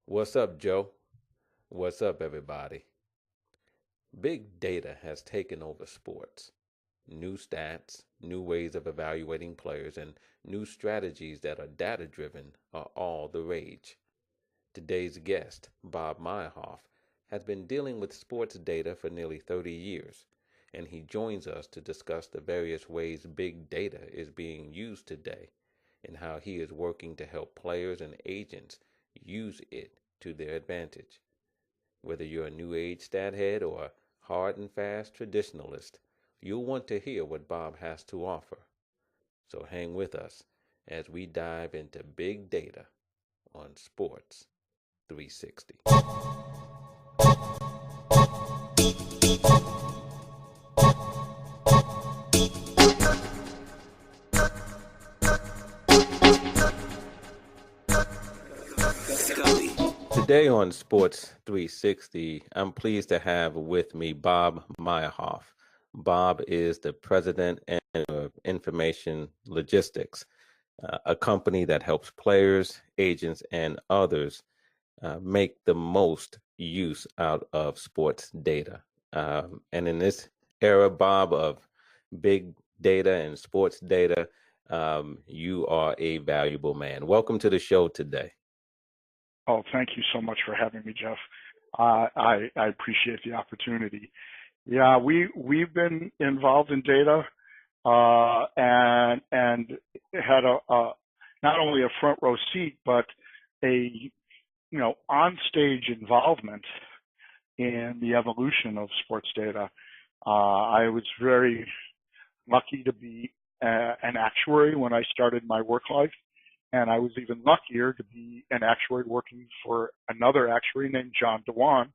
What's up, Joe? What's up, everybody? Big data has taken over sports. New stats, new ways of evaluating players, and new strategies that are data driven are all the rage. Today's guest, Bob Meyerhoff, has been dealing with sports data for nearly 30 years, and he joins us to discuss the various ways big data is being used today and how he is working to help players and agents use it to their advantage. Whether you're a new age stat head or a hard and fast traditionalist, you'll want to hear what Bob has to offer. So hang with us as we dive into big data on Sports 360. Today on Sports 360, I'm pleased to have with me Bob Meyerhoff. Bob is the president of Information Logistics, a company that helps players, agents, and others make the most use out of sports data. And in this era, Bob, of big data and sports data, you are a valuable man. Welcome to the show today. Oh, thank you so much for having me, Jeff. I appreciate the opportunity. Yeah, we've been involved in data and had a not only a front row seat but a on stage involvement in the evolution of sports data. I was very lucky to be an actuary when I started my work life. And I was even luckier to be an actuary working for another actuary named John Dewan.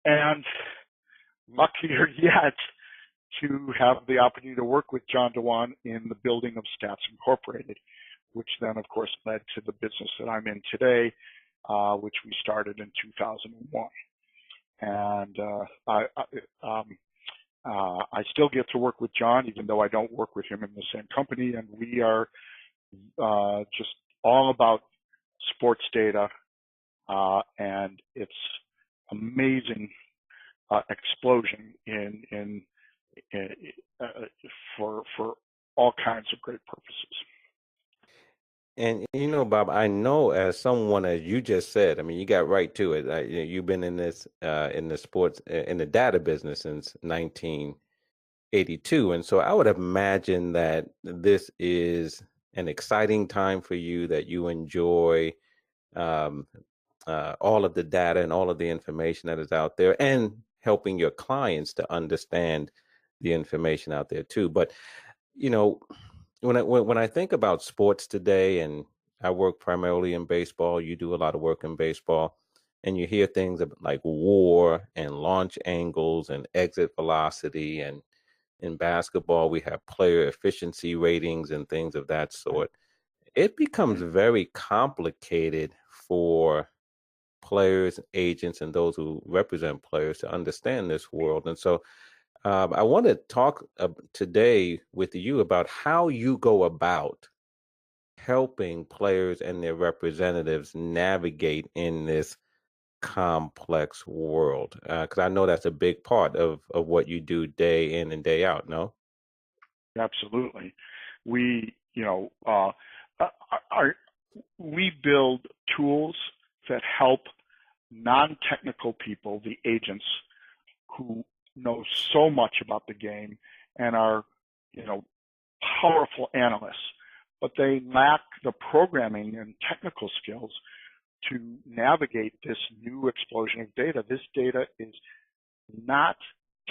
And luckier yet to have the opportunity to work with John Dewan in the building of Stats Incorporated, which then, of course, led to the business that I'm in today, which we started in 2001. And I still get to work with John, even though I don't work with him in the same company. And we are just all about sports data and its amazing explosion in for all kinds of great purposes. And Bob, I know as someone, as you just said, I mean, you got right to it. You've been in the sports, in the data business since 1982, and so I would imagine that this is an exciting time for you, that you enjoy um, all of the data and all of the information that is out there, and helping your clients to understand the information out there too. But you know, when I think about sports today, and I work primarily in baseball, you do a lot of work in baseball, and you hear things like WAR and launch angles and exit velocity, and in basketball we have player efficiency ratings and things of that sort. It becomes very complicated for players, agents, and those who represent players to understand this world. And so I want to talk today with you about how you go about helping players and their representatives navigate in this complex world. Because I know that's a big part of what you do day in and day out, no? Absolutely. We, we build tools that help non-technical people, the agents who know so much about the game and are, powerful analysts, but they lack the programming and technical skills to navigate this new explosion of data. This data is not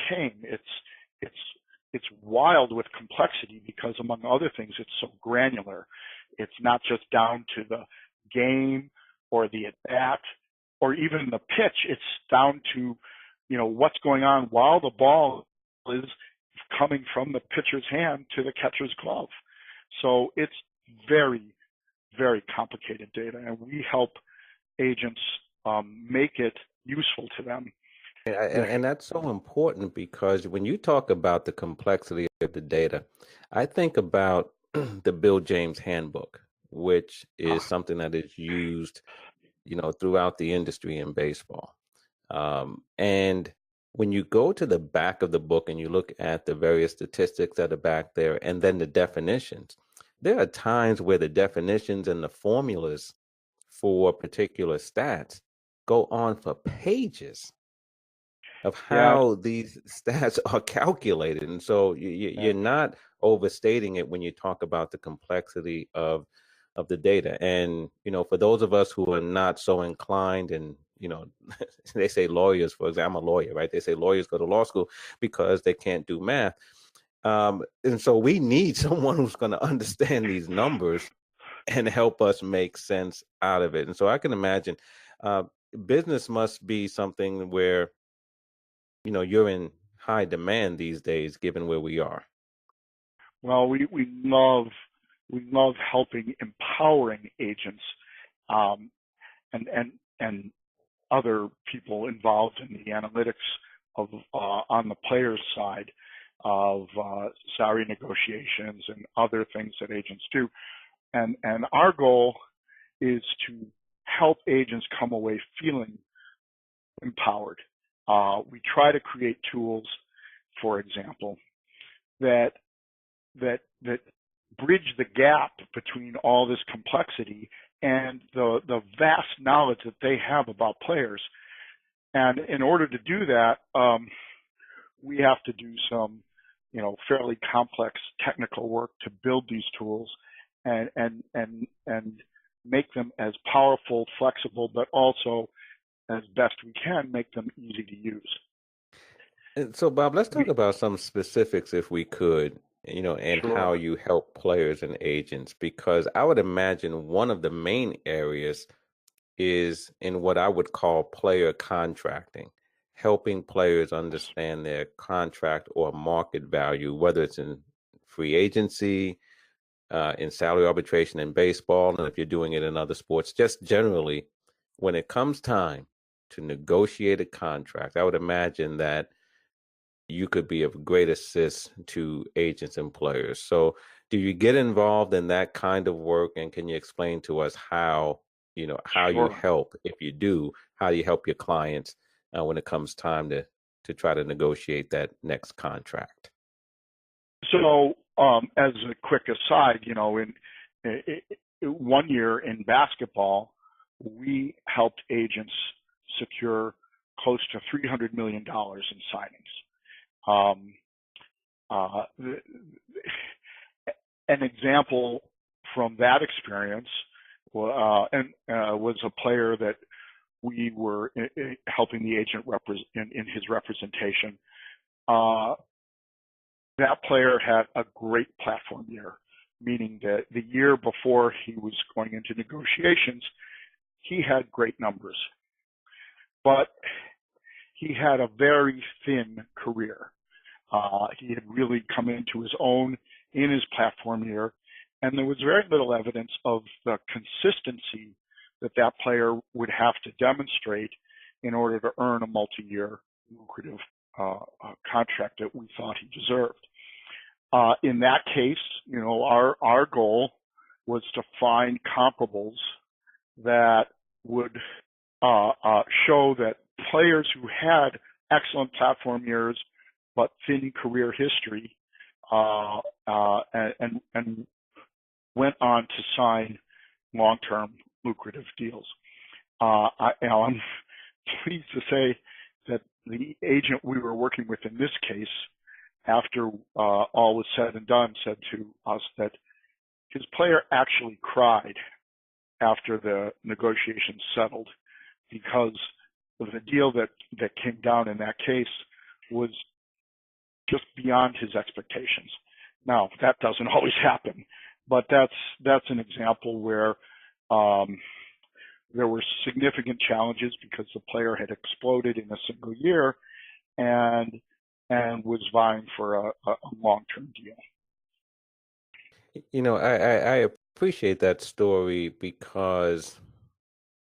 tame. It's wild with complexity because, among other things, it's so granular. It's not just down to the game or the at bat or even the pitch. It's down to, what's going on while the ball is coming from the pitcher's hand to the catcher's glove. So it's very, very complicated data, and we help agents make it useful to them. And that's so important, because when you talk about the complexity of the data, I think about the Bill James Handbook, which is something that is used throughout the industry in baseball. And when you go to the back of the book and you look at the various statistics that are back there and then the definitions, there are times where the definitions and the formulas for particular stats go on for pages of Yeah, how these stats are calculated. And so yeah. you're not overstating it when you talk about the complexity of the data. And, for those of us who are not so inclined, and, they say lawyers, for example, I'm a lawyer, right? They say lawyers go to law school because they can't do math. And so we need someone who's going to understand these numbers and help us make sense out of it. And so I can imagine business must be something where, you're in high demand these days, given where we are. Well, we love helping, empowering agents, um, and other people involved in the analytics of on the players' side of salary negotiations and other things that agents do. And our goal is to help agents come away feeling empowered. We try to create tools, for example, that bridge the gap between all this complexity and the vast knowledge that they have about players. And in order to do that, we have to do some, fairly complex technical work to build these tools and make them as powerful, flexible, but also as best we can make them easy to use. And so, Bob, let's talk about some specifics, if we could, and how Sure. you help players and agents, because I would imagine one of the main areas is in what I would call player contracting, helping players understand their contract or market value, whether it's in free agency, in salary arbitration in baseball, and if you're doing it in other sports, just generally, when it comes time to negotiate a contract, I would imagine that you could be of great assist to agents and players. So, do you get involved in that kind of work, and can you explain to us how you Sure. help, if you do, how you help your clients when it comes time to try to negotiate that next contract? So, as a quick aside, in 1 year in basketball, we helped agents secure close to $300 million in signings. Um, uh, an example from that experience was a player that we were helping the agent in his representation. That player had a great platform year, meaning that the year before he was going into negotiations, he had great numbers, but he had a very thin career. He had really come into his own in his platform year, and there was very little evidence of the consistency that that player would have to demonstrate in order to earn a multi-year lucrative contract that we thought he deserved. In that case, our goal was to find comparables that would show that players who had excellent platform years but thin career history and went on to sign long-term lucrative deals. I'm pleased to say that the agent we were working with in this case, after all was said and done, said to us that his player actually cried after the negotiations settled because of the deal that came down in that case was just beyond his expectations. Now, that doesn't always happen, but that's an example where there were significant challenges because the player had exploded in a single year and was vying for a long-term deal. I appreciate that story because,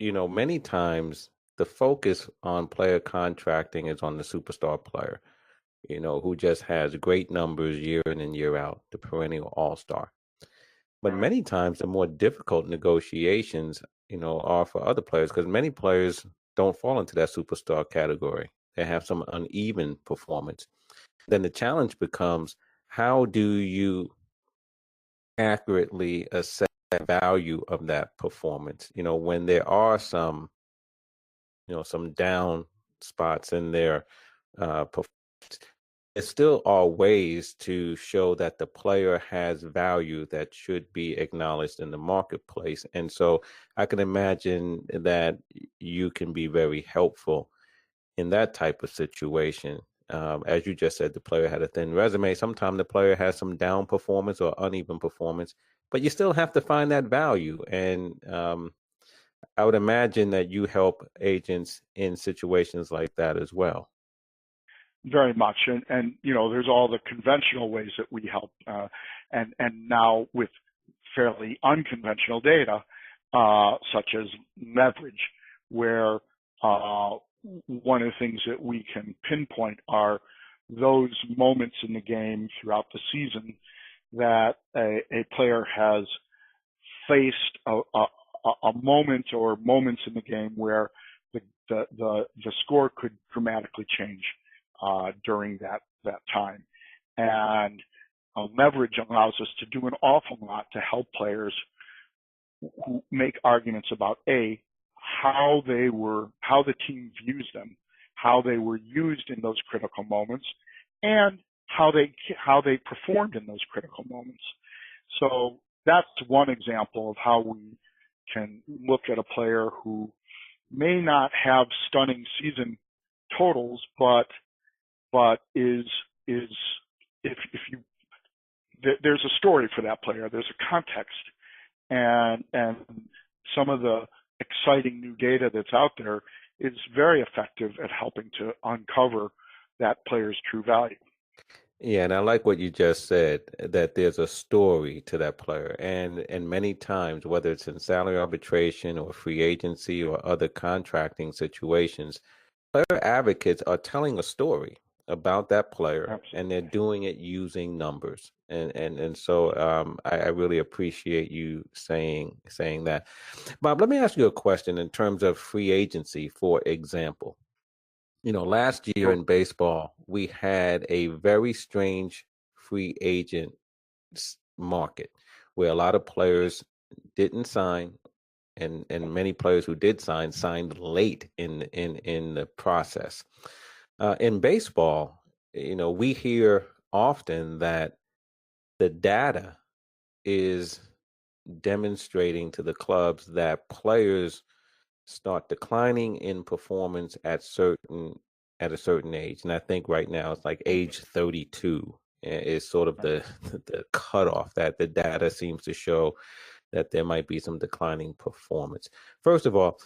many times the focus on player contracting is on the superstar player, who just has great numbers year in and year out, the perennial all-star. But Right. many times the more difficult negotiations are for other players, because many players don't fall into that superstar category. They have some uneven performance. Then the challenge becomes, how do you accurately assess the value of that performance? When there are some down spots in their performance, there still are ways to show that the player has value that should be acknowledged in the marketplace. And so I can imagine that you can be very helpful in that type of situation. As you just said, the player had a thin resume. Sometimes the player has some down performance or uneven performance, but you still have to find that value. And I would imagine that you help agents in situations like that as well. Very much, and there's all the conventional ways that we help, and now with fairly unconventional data, such as leverage, where one of the things that we can pinpoint are those moments in the game throughout the season that a player has faced a moment or moments in the game where the score could dramatically change during that time. And leverage allows us to do an awful lot to help players who make arguments about how the team views them, how they were used in those critical moments, and how they performed in those critical moments. So that's one example of how we can look at a player who may not have stunning season totals, but is if you there's a story for that player, there's a context, and some of the exciting new data that's out there is very effective at helping to uncover that player's true value. Yeah, and I like what you just said, that there's a story to that player. And many times, whether it's in salary arbitration or free agency or other contracting situations, player advocates are telling a story about that player, Absolutely. and they're doing it using numbers. And so I really appreciate you saying that. Bob, let me ask you a question in terms of free agency, for example. Last year Sure. in baseball, we had a very strange free agent market where a lot of players didn't sign, and many players who did sign signed late in the process. In baseball, we hear often that the data is demonstrating to the clubs that players start declining in performance at a certain age. And I think right now it's like age 32 is sort of the the cutoff that the data seems to show that there might be some declining performance. First of all,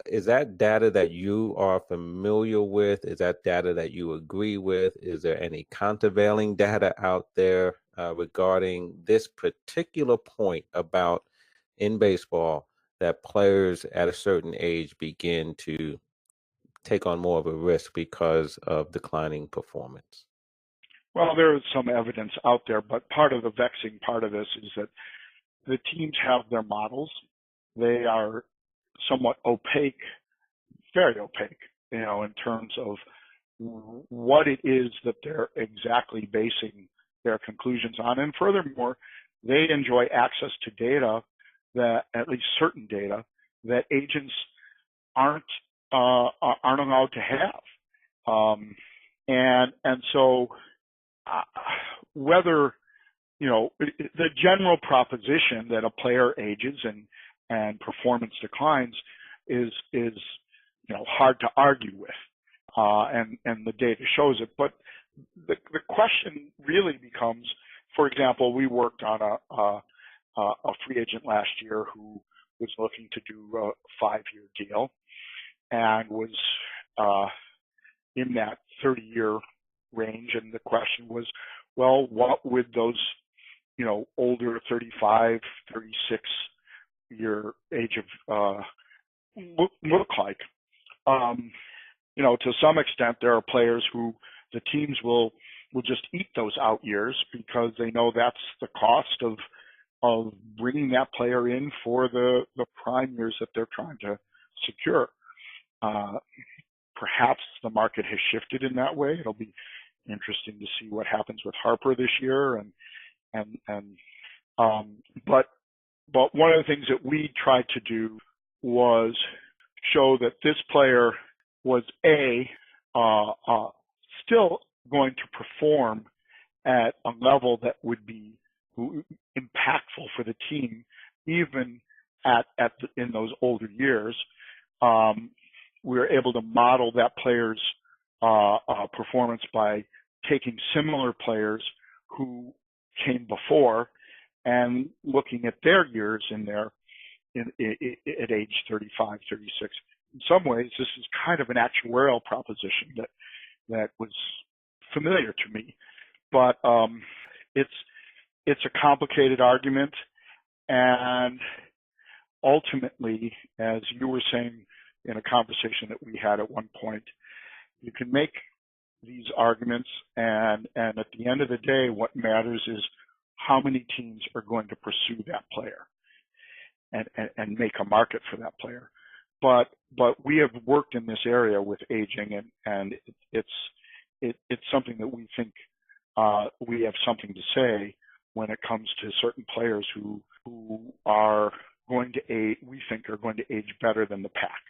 is that data that you are familiar with? Is that data that you agree with? Is there any countervailing data out there regarding this particular point about in baseball that players at a certain age begin to take on more of a risk because of declining performance? Well, there is some evidence out there, but part of the vexing part of this is that the teams have their models. They are somewhat opaque, very opaque, in terms of what it is that they're exactly basing their conclusions on. And furthermore, they enjoy access to data, that at least certain data, that agents aren't allowed to have. And so whether the general proposition that a player ages and performance declines is hard to argue with, and the data shows it. But the question really becomes, for example, we worked on a free agent last year who was looking to do a 5-year deal and was in that 30-year range, and the question was, well, what would those older 35, 36 year age of look like? To some extent, there are players who the teams will just eat those out years because they know that's the cost of of bringing that player in for the prime years that they're trying to secure. Perhaps the market has shifted in that way. It'll be interesting to see what happens with Harper this year, but one of the things that we tried to do was show that this player was still going to perform at a level that would be impactful for the team, even in those older years. We were able to model that player's performance by taking similar players who came before and looking at their years at age 35, 36. In some ways, this is kind of an actuarial proposition that was familiar to me, but it's a complicated argument, and ultimately, as you were saying in a conversation that we had at one point, you can make these arguments, and at the end of the day, what matters is how many teams are going to pursue that player and make a market for that player. But we have worked in this area with aging, and it's something that we think we have something to say when it comes to certain players who are going to age, we think are going to age better than the pack.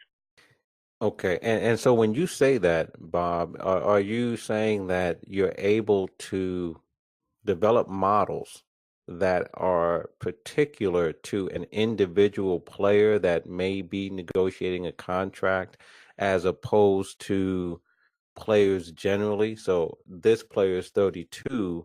Okay. And so when you say that, Bob, are you saying that you're able to develop models that are particular to an individual player that may be negotiating a contract as opposed to players generally? So this player is 32,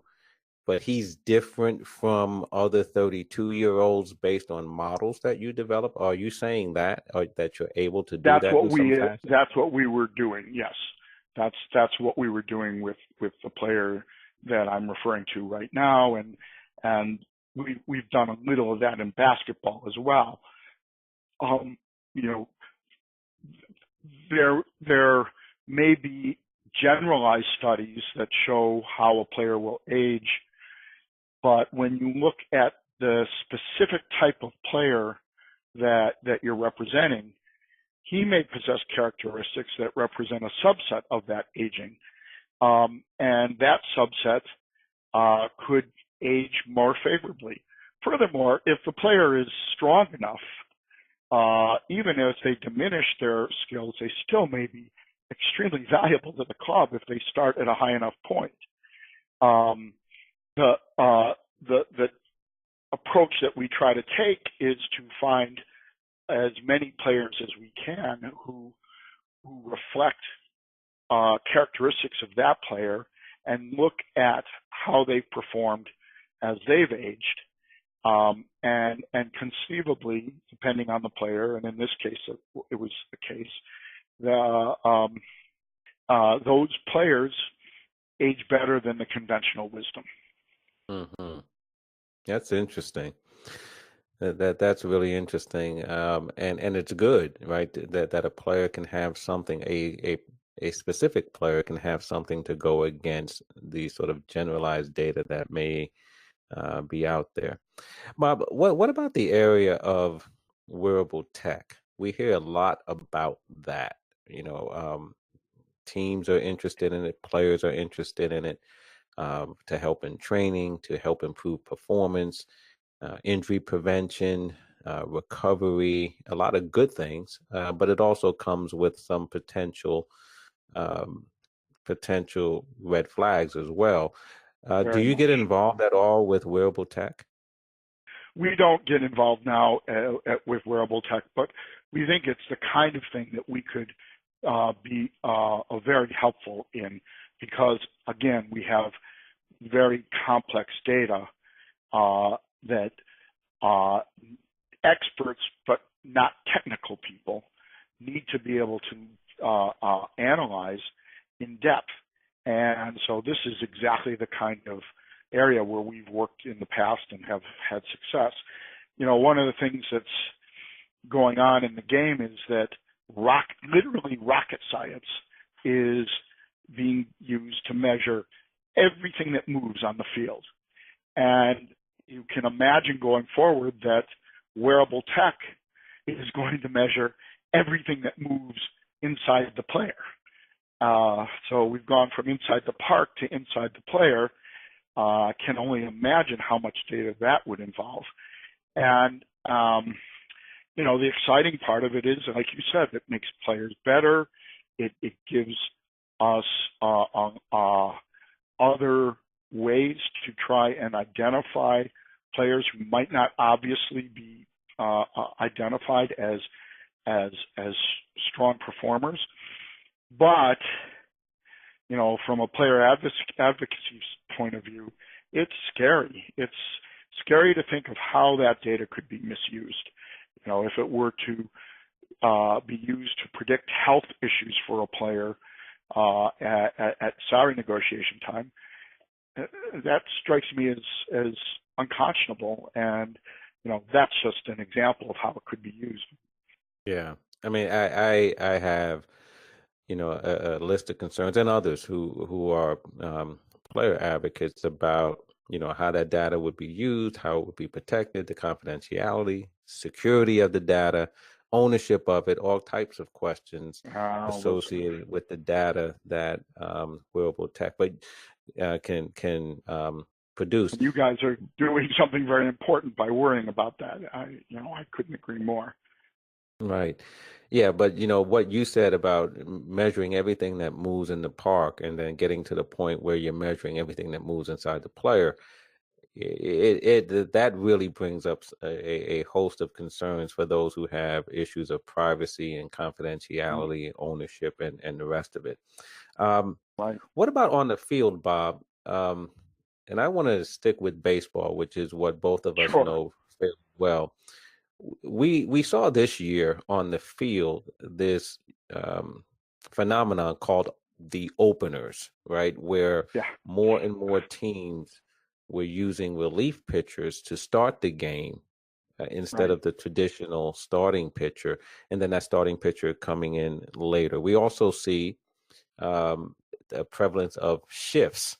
but he's different from other 32-year-olds based on models that you develop. Are you saying that, or that you're able to do that in some fashion? That's what we were doing. Yes, that's what we were doing with the player that I'm referring to right now, and we've done a little of that in basketball as well. There may be generalized studies that show how a player will age, but when you look at the specific type of player that you're representing, he may possess characteristics that represent a subset of that aging. And that subset could age more favorably. Furthermore, if the player is strong enough, even as they diminish their skills, they still may be extremely valuable to the club if they start at a high enough point. The approach that we try to take is to find as many players as we can who reflect characteristics of that player and look at how they've performed as they've aged, and conceivably, depending on the player, and in this case it was the case, those players age better than the conventional wisdom. Mm-hmm. That's interesting. That's really interesting, and it's good, right? That a player can have something, a specific player can have something to go against the sort of generalized data that may be out there. Bob, what about the area of wearable tech? We hear a lot about that. Teams are interested in it, players are interested in it, to help in training, to help improve performance, injury prevention, recovery, a lot of good things, but it also comes with some potential red flags as well. Do you get involved at all with wearable tech? We don't get involved now with wearable tech, but we think it's the kind of thing that we could be very helpful in, because, again, we have very complex data that experts, but not technical people, need to be able to analyze in depth. And so this is exactly the kind of area where we've worked in the past and have had success. One of the things that's going on in the game is that literally rocket science is being used to measure everything that moves on the field. And you can imagine going forward that wearable tech is going to measure everything that moves inside the player. So we've gone from inside the park to inside the player. Can only imagine how much data that would involve. And, the exciting part of it is, like you said, it makes players better. It gives us other ways to try and identify players who might not obviously be identified as strong performers. But, from a player advocacy point of view, it's scary. It's scary to think of how that data could be misused. If it were to be used to predict health issues for a player at salary negotiation time, that strikes me as unconscionable. And, that's just an example of how it could be used. Yeah. I mean, I have, a list of concerns, and others who are player advocates about, how that data would be used, how it would be protected, the confidentiality, security of the data, ownership of it, all types of questions associated with the data that wearable tech can produce. And you guys are doing something very important by worrying about that. I couldn't agree more. Right. Yeah, but what you said about measuring everything that moves in the park and then getting to the point where you're measuring everything that moves inside the player, that really brings up a host of concerns for those who have issues of privacy and confidentiality, ownership, and the rest of it. Right. What about on the field, Bob? And I want to stick with baseball, which is what both of us know fairly well. We saw this year on the field this phenomenon called the openers, right? Where more and more teams were using relief pitchers to start the game instead of the traditional starting pitcher, and then that starting pitcher coming in later. We also see the prevalence of shifts,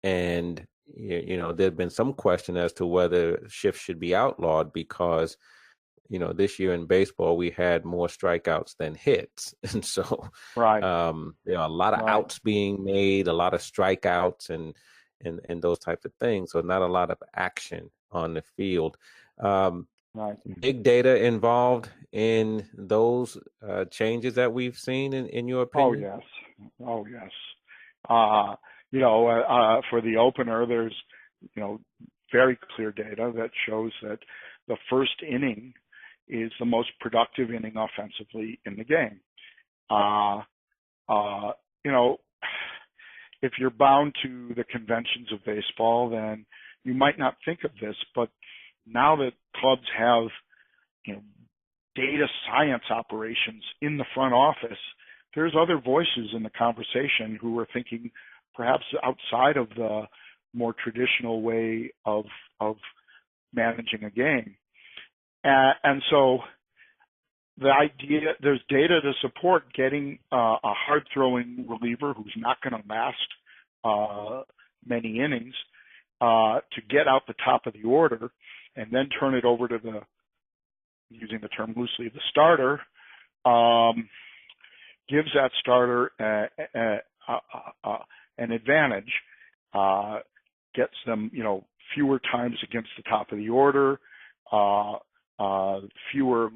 and there's been some question as to whether shifts should be outlawed because this year in baseball, we had more strikeouts than hits. And so there are a lot of outs being made, a lot of strikeouts and those types of things. So not a lot of action on the field. Big data involved in those changes that we've seen in your opinion? Oh, yes. For the opener, there's, very clear data that shows that the first inning is the most productive inning offensively in the game. If you're bound to the conventions of baseball, then you might not think of this, but now that clubs have, data science operations in the front office, there's other voices in the conversation who are thinking perhaps outside of the more traditional way of managing a game. And so the idea, there's data to support getting a hard-throwing reliever who's not going to last many innings to get out the top of the order and then turn it over to using the term loosely, the starter, gives that starter an advantage, gets them, fewer times against the top of the order, fewer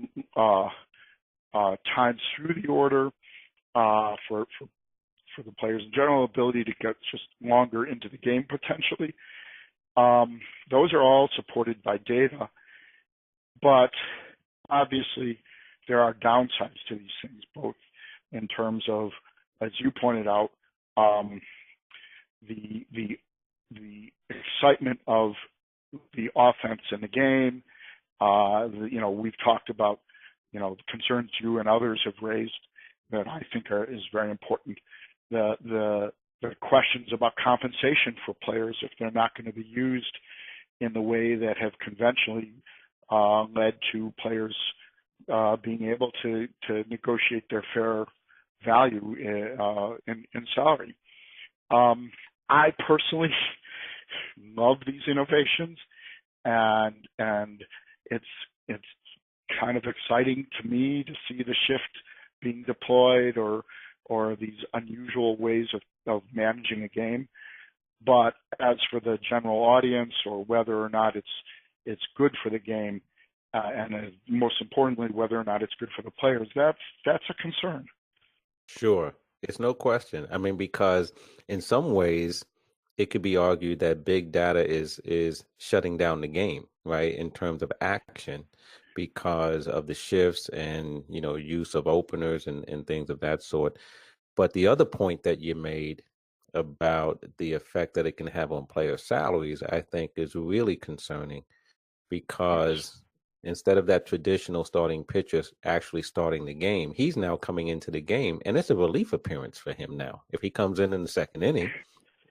times through the order for the players in general, ability to get just longer into the game potentially. Those are all supported by data, but obviously there are downsides to these things, both in terms of, as you pointed out, the excitement of the offense in the game. We've talked about, the concerns you and others have raised that I think is very important. The questions about compensation for players if they're not going to be used in the way that have conventionally led to players being able to negotiate their fair value in salary. I personally love these innovations, and it's kind of exciting to me to see the shift being deployed, or these unusual ways of managing a game. But as for the general audience, or whether or not it's good for the game, and most importantly, whether or not it's good for the players, that's a concern. Sure. It's no question. I mean, because in some ways it could be argued that big data is shutting down the game, right? In terms of action, because of the shifts and, use of openers and things of that sort. But the other point that you made about the effect that it can have on player salaries, I think is really concerning, because instead of that traditional starting pitcher actually starting the game, he's now coming into the game, and it's a relief appearance for him now. If he comes in the second inning,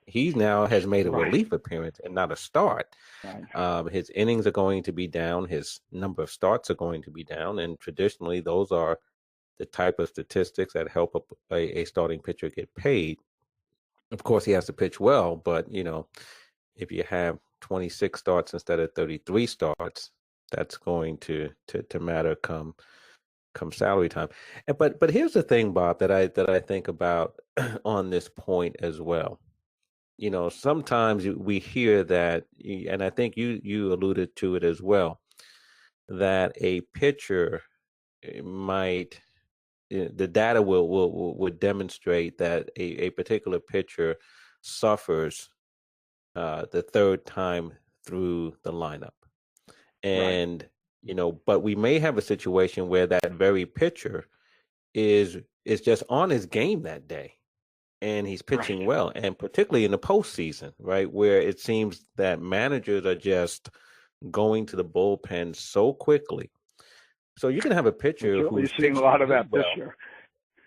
he now has made a relief appearance and not a start. His innings are going to be down. His number of starts are going to be down. And traditionally, those are the type of statistics that help a starting pitcher get paid. Of course, he has to pitch well, but, if you have 26 starts instead of 33 starts, that's going to matter come salary time. But here's the thing, Bob, that I think about on this point as well. Sometimes we hear that, and I think you alluded to it as well, that a pitcher might, the data would demonstrate that a particular pitcher suffers the third time through the lineup. And, but we may have a situation where that very pitcher is just on his game that day, and he's pitching well, and particularly in the postseason, right, where it seems that managers are just going to the bullpen so quickly. So you can have a pitcher who's seeing a lot of that this year.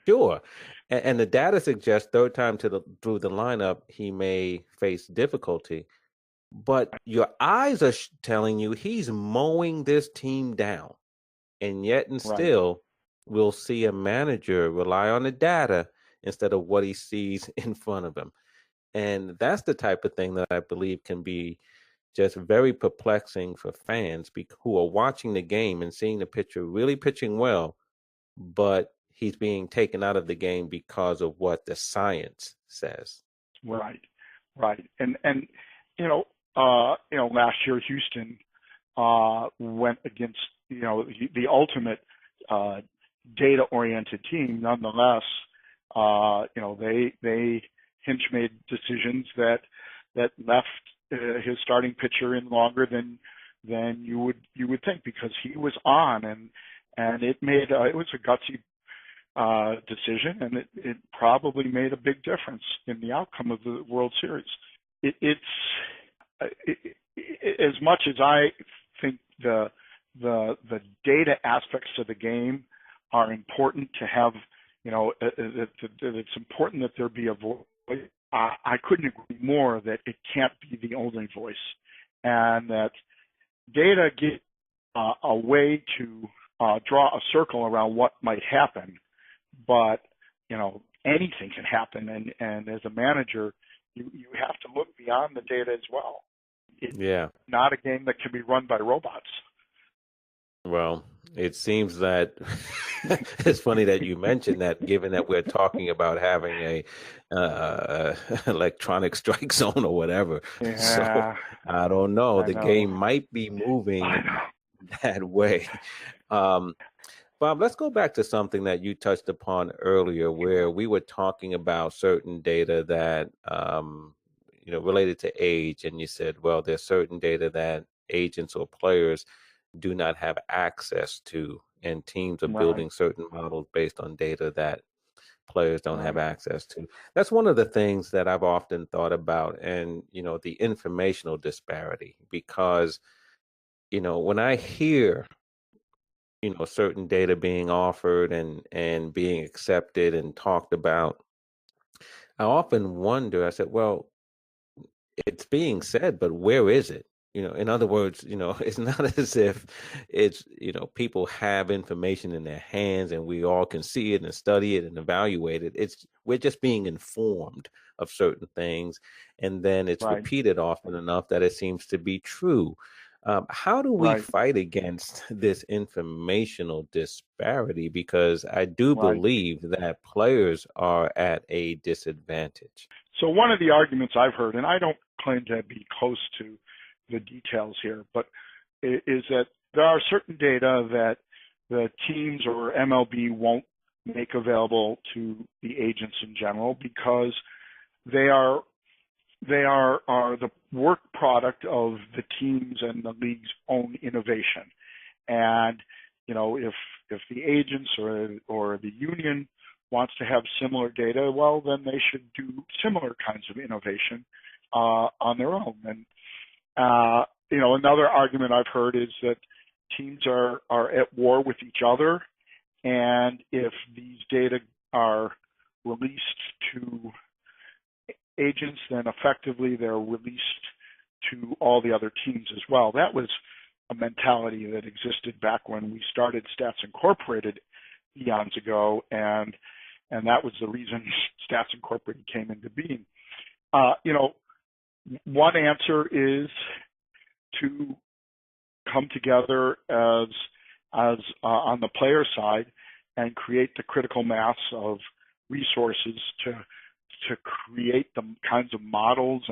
Sure. And the data suggests third time through the lineup, he may face difficulty. But your eyes are telling you he's mowing this team down. And yet and still, we'll see a manager rely on the data instead of what he sees in front of him. And that's the type of thing that I believe can be just very perplexing for fans who are watching the game and seeing the pitcher really pitching well, but he's being taken out of the game because of what the science says. Right. And last year Houston went against the ultimate data-oriented team. Nonetheless, they Hinch made decisions that left his starting pitcher in longer than you would think, because he was on, and it was a gutsy decision, and it probably made a big difference in the outcome of the World Series. It's as much as I think the data aspects of the game are important to have, it's important that there be a voice. I couldn't agree more that it can't be the only voice, and that data gives a way to draw a circle around what might happen, but anything can happen, and as a manager, you have to look beyond the data as well. It's not a game that can be run by robots. Well, it seems that it's funny that you mentioned that, given that we're talking about having a electronic strike zone or whatever. Yeah, so I don't know. The game might be moving that way. Bob, let's go back to something that you touched upon earlier, where we were talking about certain data that, related to age. And you said, well, there's certain data that agents or players do not have access to, and teams are building certain models based on data that players don't have access to. That's one of the things that I've often thought about, and, the informational disparity, because, when I hear, certain data being offered and being accepted and talked about, I often wonder, I said, well, it's being said, but where is it? In other words, it's not as if it's, people have information in their hands and we all can see it and study it and evaluate it. We're just being informed of certain things, and then it's repeated often enough that it seems to be true. How do we Right, fight against this informational disparity? Because I do right. believe that players are at a disadvantage. So one of the arguments I've heard, and I don't claim to be close to the details here, but is that there are certain data that the teams or MLB won't make available to the agents in general because they are the work product of the teams and the league's own innovation. And if the agents or the union wants to have similar data, well, then they should do similar kinds of innovation on their own. And another argument I've heard is that teams are at war with each other, and if these data are released to agents, then effectively they're released to all the other teams as well. That was a mentality that existed back when we started Stats Incorporated eons ago, and that was the reason Stats Incorporated came into being. One answer is to come together as on the player side and create the critical mass of resources to create the kinds of models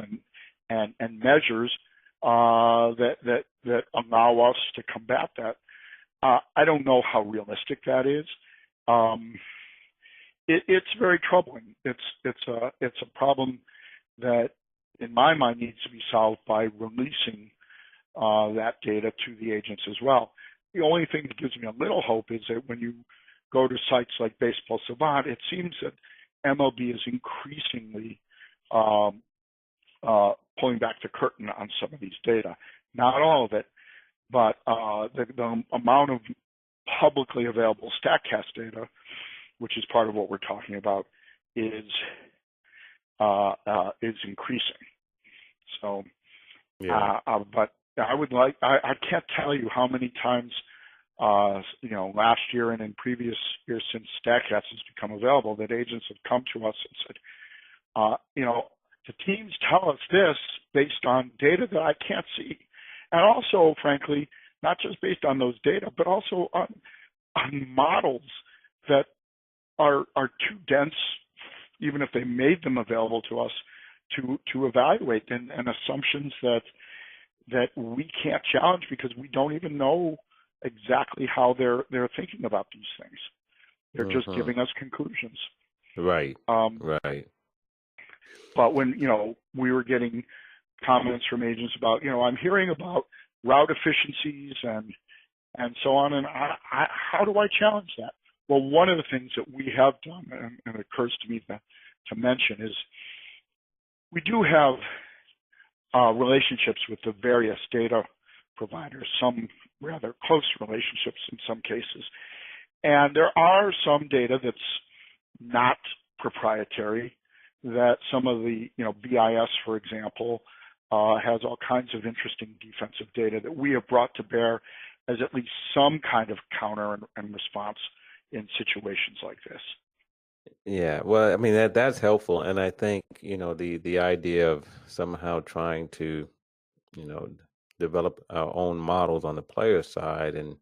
and measures that allow us to combat that. I don't know how realistic that is. It's very troubling. It's a problem that, in my mind, needs to be solved by releasing that data to the agents as well. The only thing that gives me a little hope is that when you go to sites like Baseball Savant, it seems that MLB is increasingly pulling back the curtain on some of these data. Not all of it, but the amount of publicly available StatCast data, which is part of what we're talking about, is increasing. So, Yeah. but I can't tell you how many times, last year and in previous years since StatCast has become available, that agents have come to us and said, the teams tell us this based on data that I can't see. And also, frankly, not just based on those data, but also on models that are too dense, even if they made them available to us to evaluate, and assumptions that we can't challenge because we don't even know exactly how they're thinking about these things. They're just giving us conclusions. Right. Right. But when, we were getting comments from agents about, I'm hearing about route efficiencies and so on, and how do I challenge that? Well, one of the things that we have done, and it occurs to me to mention, is we do have relationships with the various data providers, some rather close relationships in some cases. And there are some data that's not proprietary, that some of the, BIS, for example, has all kinds of interesting defensive data that we have brought to bear as at least some kind of counter and response in situations like this. Yeah, well, I mean that's helpful, and I think the idea of somehow trying to you know develop our own models on the player side, and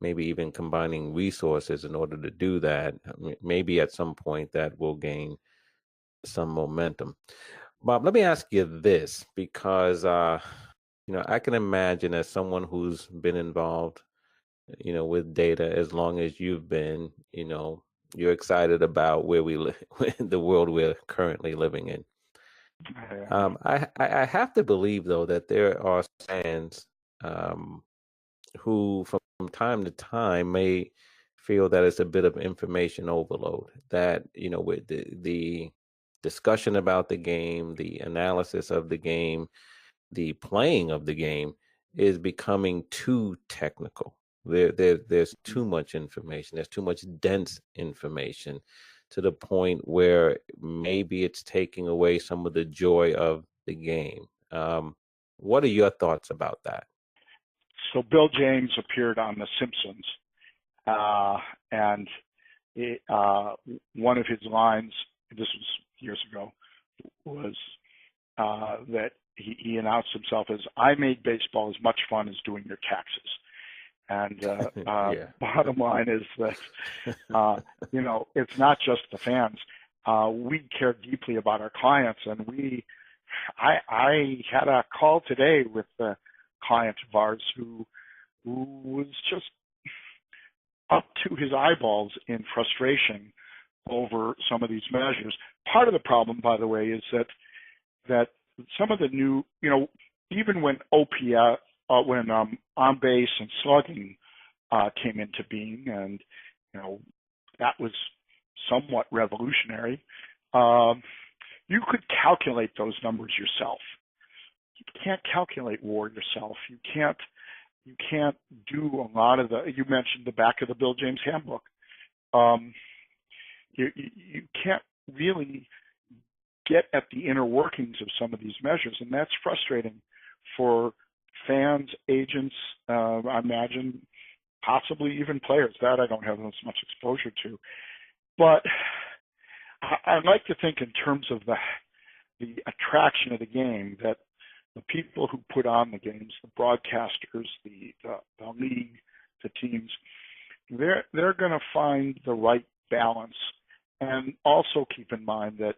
maybe even combining resources in order to do that. I mean, maybe at some point that will gain some momentum. Bob, let me ask you this, because I can imagine, as someone who's been involved with data as long as you've been, you're excited about where we live, the world we're currently living in. I have to believe, though, that there are fans who, from time to time, may feel that it's a bit of information overload. That with the discussion about the game, the analysis of the game, the playing of the game is becoming too technical. There's too much information. There's too much dense information, to the point where maybe it's taking away some of the joy of the game. What are your thoughts about that? So Bill James appeared on The Simpsons, and one of his lines, this was years ago, was that he announced himself as, "I made baseball as much fun as doing your taxes." And Yeah. bottom line is that, it's not just the fans. We care deeply about our clients, and I had a call today with a client of ours who was just up to his eyeballs in frustration over some of these measures. Part of the problem, by the way, is that some of the new, even when OPS, when on base and slugging came into being, and that was somewhat revolutionary. You could calculate those numbers yourself. You can't calculate WAR yourself. You can't do a lot of you mentioned the back of the Bill James handbook. You can't really get at the inner workings of some of these measures, and that's frustrating for fans, agents, I imagine, possibly even players. That I don't have as much exposure to. But I like to think in terms of the attraction of the game, that the people who put on the games, the broadcasters, the league, the teams, they're going to find the right balance. And also keep in mind that,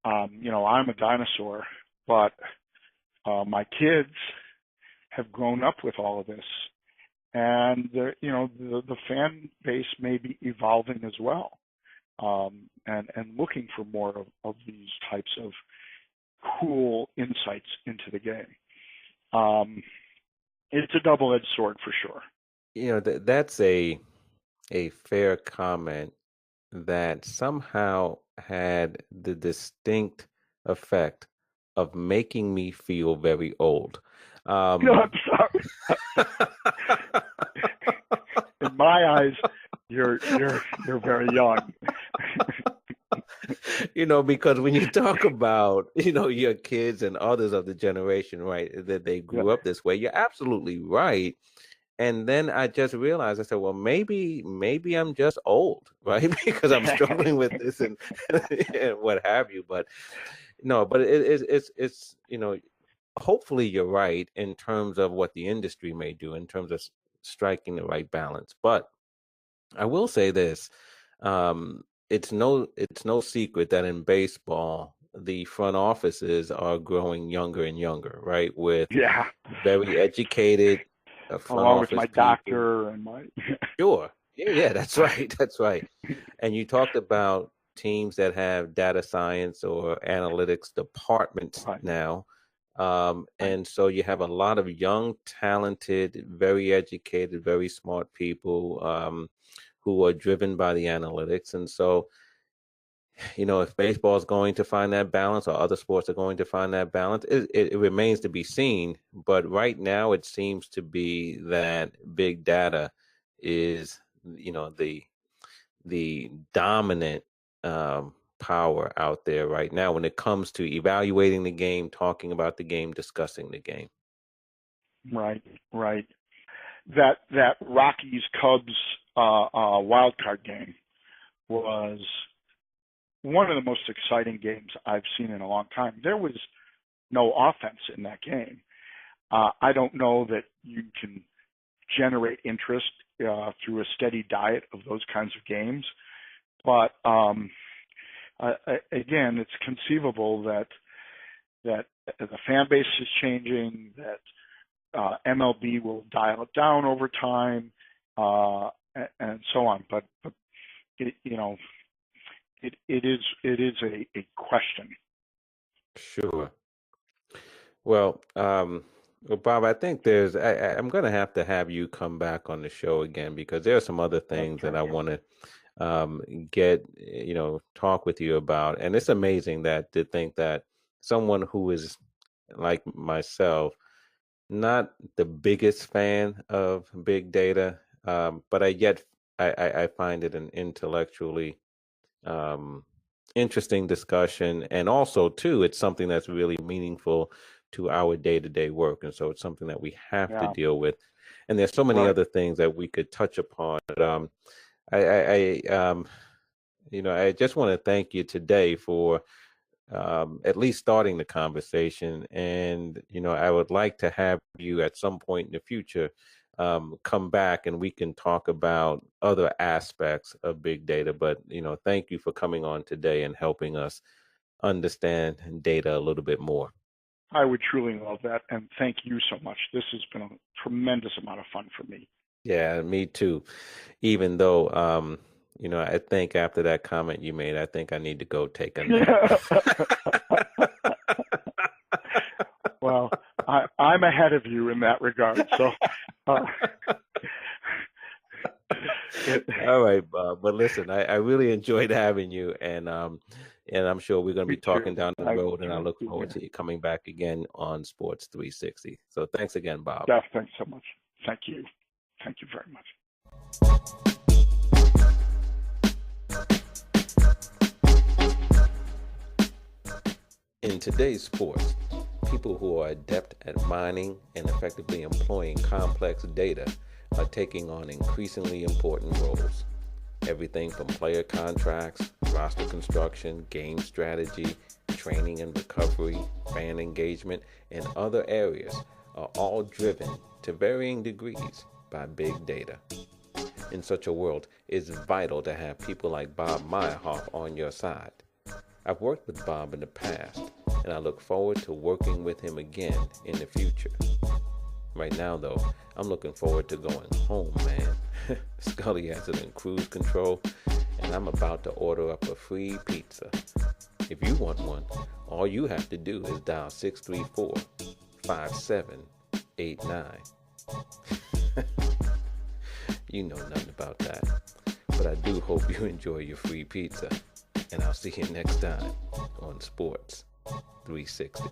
I'm a dinosaur, but my kids have grown up with all of this, and the fan base may be evolving as well, and looking for more of these types of cool insights into the game. It's a double-edged sword for sure. That's a fair comment that somehow had the distinct effect of making me feel very old. No, I'm sorry. In my eyes, you're very young. Because when you talk about, your kids and others of the generation, right, that they grew up this way, you're absolutely right. And then I just realized, I said, well, maybe I'm just old, right? Because I'm struggling with this and, and what have you. But no, but it's hopefully you're right in terms of what the industry may do in terms of striking the right balance. But I will say this, it's no secret that in baseball, the front offices are growing younger and younger, right? With very educated front along office with my people. doctor and my Sure. Yeah, that's right. That's right. And you talked about teams that have data science or analytics departments now. And so you have a lot of young, talented, very educated, very smart people who are driven by the analytics. And so, if baseball is going to find that balance or other sports are going to find that balance, it remains to be seen. But right now, it seems to be that big data is, the dominant power out there right now when it comes to evaluating the game, talking about the game, discussing the game. Right. That Rockies Cubs wild card game was one of the most exciting games I've seen in a long time. There was no offense in that game. I don't know that you can generate interest through a steady diet of those kinds of games, but again, it's conceivable that the fan base is changing, that MLB will dial it down over time, and so on. But it is a question. Sure. Well, Bob, I think I'm going to have you come back on the show again, because there are some other things that I want to talk with you about. And it's amazing to think that someone who is like myself, not the biggest fan of big data, but I find it an intellectually interesting discussion, and also too, it's something that's really meaningful to our day-to-day work, and so it's something that we have to deal with. And there's so many other things that we could touch upon. But, I just want to thank you today for at least starting the conversation. And, I would like to have you at some point in the future come back and we can talk about other aspects of big data. But, thank you for coming on today and helping us understand data a little bit more. I would truly love that. And thank you so much. This has been a tremendous amount of fun for me. Yeah, me too. Even though, I think after that comment you made, I think I need to go take a nap. Well, I'm ahead of you in that regard. So, all right, Bob. But listen, I really enjoyed having you, and I'm sure we're going to be talking down the road, and I look forward to you coming back again on Sports 360. So thanks again, Bob. Jeff, thanks so much. Thank you. Thank you very much. In today's sports, people who are adept at mining and effectively employing complex data are taking on increasingly important roles. Everything from player contracts, roster construction, game strategy, training and recovery, fan engagement, and other areas are all driven to varying degrees by big data. In such a world, it's vital to have people like Bob Meyerhoff on your side. I've worked with Bob in the past, and I look forward to working with him again in the future. Right now, though, I'm looking forward to going home, man. Scully has it in cruise control, and I'm about to order up a free pizza. If you want one, all you have to do is dial 634-5789. You know nothing about that, but I do hope you enjoy your free pizza, and I'll see you next time on Sports 360.